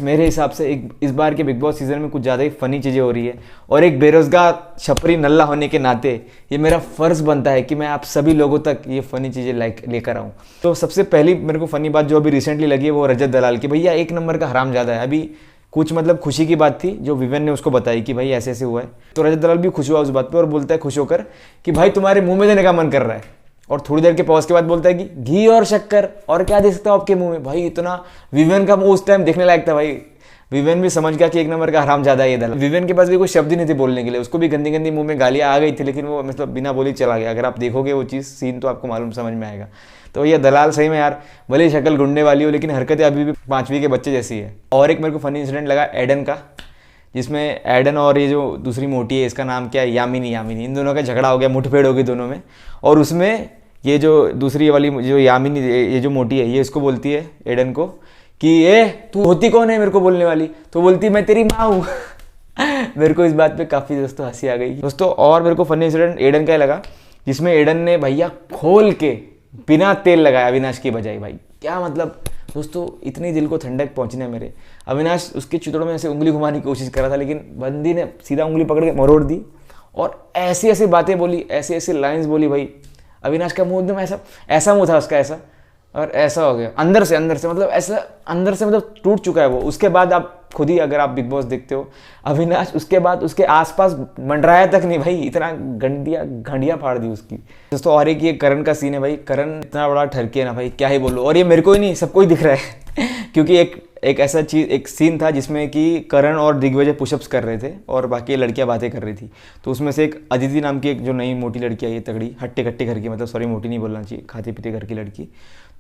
मेरे हिसाब से इस बार के बिग बॉस सीजन में कुछ ज़्यादा ही फनी चीज़ें हो रही है, और एक बेरोजगार छपरी नल्ला होने के नाते ये मेरा फ़र्ज़ बनता है कि मैं आप सभी लोगों तक ये फ़नी चीज़ें लेकर आऊँ। तो सबसे पहली मेरे को फ़नी बात जो अभी रिसेंटली लगी है वो रजत दलाल की। भैया एक नंबर का हरामजादा है। अभी कुछ मतलब खुशी की बात थी जो विवेन ने उसको बताई कि भाई ऐसे ऐसे हुआ है, तो रजत दलाल भी खुश हुआ उस बात पर और बोलता है खुश होकर कि भाई तुम्हारे मुँह में देने का मन कर रहा है। और थोड़ी देर के पॉज के बाद बोलता है कि घी और शक्कर और क्या दे सकता हूँ आपके मुंह में। भाई इतना विवेन का मुंह उस टाइम देखने लायक था। भाई विवेन भी समझ गया कि एक नंबर का हरामजादा ये दलाल। विवेन के पास भी कोई शब्द ही नहीं थे बोलने के लिए, उसको भी गंदी गंदी मुंह में गालियाँ आ गई थी, लेकिन वो मतलब बिना बोली चला गया। अगर आप देखोगे वो चीज़ सीन तो आपको मालूम समझ में आएगा। तो ये दलाल सही में यार भले शक्ल गुंडे वाली हो लेकिन हरकतें अभी भी 5वीं के बच्चे जैसी है। और एक मेरे को फनी इंसिडेंट लगा एडन का, जिसमें एडन और ये जो दूसरी मोटी है इसका नाम क्या है, यामिनी, इन दोनों का झगड़ा हो गया, मुठभेड़ हो गई दोनों में। और उसमें ये जो दूसरी वाली जो यामिनी, ये जो मोटी है, ये इसको बोलती है एडन को कि ए तू होती कौन है मेरे को बोलने वाली, तो बोलती मैं तेरी माँ हूँ। मेरे को इस बात पे काफ़ी दोस्तों हंसी आ गई दोस्तों। और मेरे को फनी इंसिडेंट एडन का लगा जिसमें एडन ने भैया खोल के बिना तेल लगाया अविनाश की बजाय। भाई क्या मतलब दोस्तों, इतनी दिल को ठंडक पहुंचने मेरे। अविनाश उसके चितड़ों में ऐसे उंगली घुमाने की कोशिश कर रहा था, लेकिन बंदी ने सीधा उंगली पकड़ के मरोड़ दी और ऐसी ऐसी बातें बोली, ऐसी ऐसी लाइन्स बोली। भाई अविनाश का मुंह एकदम ऐसा मुंह था उसका, ऐसा और ऐसा हो गया अंदर से मतलब ऐसा अंदर से मतलब टूट चुका है वो। उसके बाद आप खुद ही अगर आप बिग बॉस देखते हो, अविनाश उसके बाद उसके आसपास मंडराया तक नहीं भाई, इतना घंटिया फाड़ दी उसकी दोस्तों। और एक ये करण का सीन है भाई, करण इतना बड़ा ठरकी है ना भाई, क्या ही बोलो। और ये मेरे को ही नहीं सबको ही दिख रहा है क्योंकि एक ऐसा चीज़, एक सीन था जिसमें कि करण और दिग्विजय पुशअप्स कर रहे थे और बाकी लड़कियां बातें कर रही थी। तो उसमें से एक अदिति नाम की एक जो नई मोटी लड़की आई है, तगड़ी हट्टे कट्टे घर की, मतलब सॉरी मोटी नहीं बोलना चाहिए, खाते पीते घर की लड़की।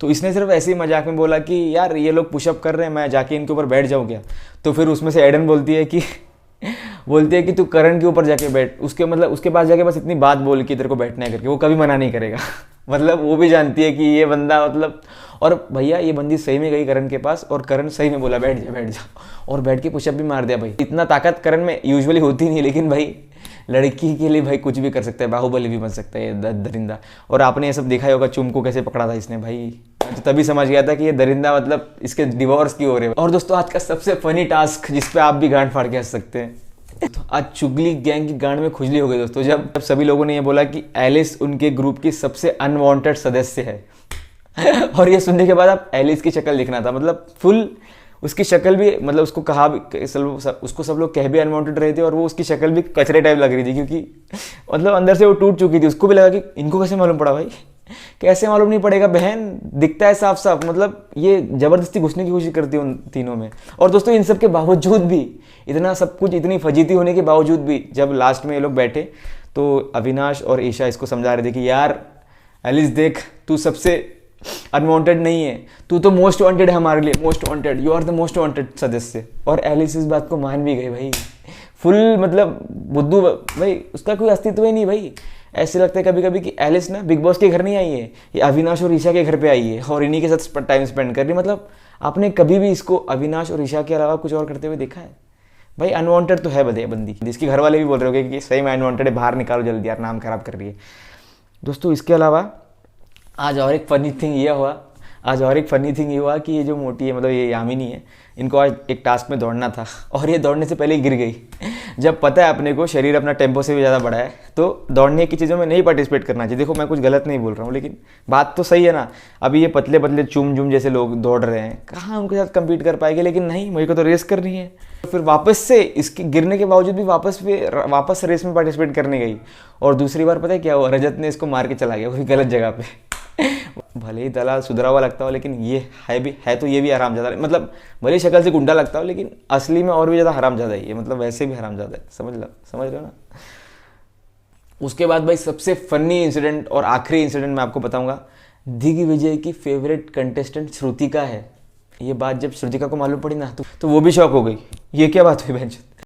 तो इसने सिर्फ ऐसे ही मजाक में बोला कि यार ये लोग पुशअप कर रहे हैं, मैं जाके इनके ऊपर बैठ जाऊँ क्या। तो फिर उसमें से एडन बोलती है कि तू करण के ऊपर जाके बैठ, उसके पास जाके बस इतनी बात बोल कि तेरे को बैठना है करके, वो कभी मना नहीं करेगा। मतलब वो भी जानती है कि ये बंदा मतलब। और भैया ये बंदी सही में गई करण के पास और करण सही में बोला बैठ जा और बैठ के पुशअप भी मार दिया। भाई इतना ताकत करण में यूजुअली होती नहीं, लेकिन भाई लड़की के लिए भाई कुछ भी कर सकता है, बाहुबली भी बन सकता है ये दरिंदा। और आपने ये सब देखा ही होगा चुम को कैसे पकड़ा था इसने। भाई तो तभी समझ गया था कि ये दरिंदा मतलब इसके डिवोर्स की हो रही है। और दोस्तों आज का सबसे फनी टास्क जिस पे आप भी गांड फाड़ के हंस सकते हैं, तो आज चुगली गैंग की गांड में खुजली हो गई दोस्तों, जब सभी लोगों ने ये बोला कि एलिस उनके ग्रुप की सबसे अनवांटेड सदस्य है। और ये सुनने के बाद आप एलिस की शक्ल दिखना था, मतलब फुल उसकी शक्ल भी, मतलब उसको कहा भी उसको सब लोग कह भी अनवांटेड रहे थे और वो उसकी शक्ल भी कचरे टाइप लग रही थी, क्योंकि मतलब अंदर से वो टूट चुकी थी। उसको भी लगा कि इनको कैसे मालूम पड़ा। भाई कैसे मालूम नहीं पड़ेगा बहन, दिखता है साफ साफ। मतलब ये जबरदस्ती घुसने की कोशिश करती है उन तीनों में। और दोस्तों इन सब के बावजूद भी, इतना सब कुछ, इतनी फजीती होने के बावजूद भी, जब लास्ट में ये लोग बैठे तो अविनाश और ईशा इसको समझा रहे थे कि यार एलिस देख, तू सबसे अनवांटेड नहीं है, तू तो मोस्ट वांटेड है हमारे लिए, most wanted, you are the most wanted सदस्य। और एलिस इस बात को मान भी गई भाई, फुल मतलब बुद्धू भाई, उसका कोई अस्तित्व ही नहीं भाई। ऐसे लगता है कभी कभी कि एलिस ना बिग बॉस के घर नहीं आई है, ये अविनाश और ईशा के घर पे आई है और इन्हीं के साथ टाइम स्पेंड कर रही है। मतलब आपने कभी भी इसको अविनाश और ईशा के अलावा कुछ और करते हुए देखा है? भाई अनवांटेड तो है बंदी, जिसके घर वाले भी बोल रहे होंगे कि सही में अनवांटेड है, बाहर निकालो जल्दी यार, नाम खराब कर रही है। दोस्तों इसके अलावा आज और एक फनी थिंग ये हुआ कि ये जो मोटी है, मतलब ये यामिनी है, इनको आज एक टास्क में दौड़ना था और ये दौड़ने से पहले ही गिर गई। जब पता है अपने को शरीर अपना टेम्पो से भी ज़्यादा बड़ा है तो दौड़ने की चीज़ों में नहीं पार्टिसिपेट करना चाहिए। देखो मैं कुछ गलत नहीं बोल रहा हूँ, लेकिन बात तो सही है ना। अभी ये पतले पतले चुम जैसे लोग दौड़ रहे हैं, कहाँ उनके साथ कम्पीट कर पाएंगे, लेकिन नहीं, मुझे को तो रेस करनी है। तो फिर वापस से इसके गिरने के बावजूद भी वापस रेस में पार्टिसिपेट करने गई। और दूसरी बार पता है क्या हुआ, रजत ने इसको मार के चला गया, वो भी गलत जगह पे। भले ही दलाल सुधरा हुआ लगता हो, लेकिन ये है तो ये भी हरामजादा है। मतलब भले शक्ल से गुंडा लगता हो, लेकिन असली में और भी ज़्यादा हरामजादा है ये, मतलब वैसे भी हरामजादा है, समझ रहे हो ना। उसके बाद भाई सबसे फनी इंसिडेंट और आखिरी इंसिडेंट मैं आपको बताऊंगा, दिग्विजय की फेवरेट कंटेस्टेंट श्रुतिका है। ये बात जब श्रुतिका को मालूम पड़ी ना तो वो भी शॉक हो गई, ये क्या बात हुई बहन।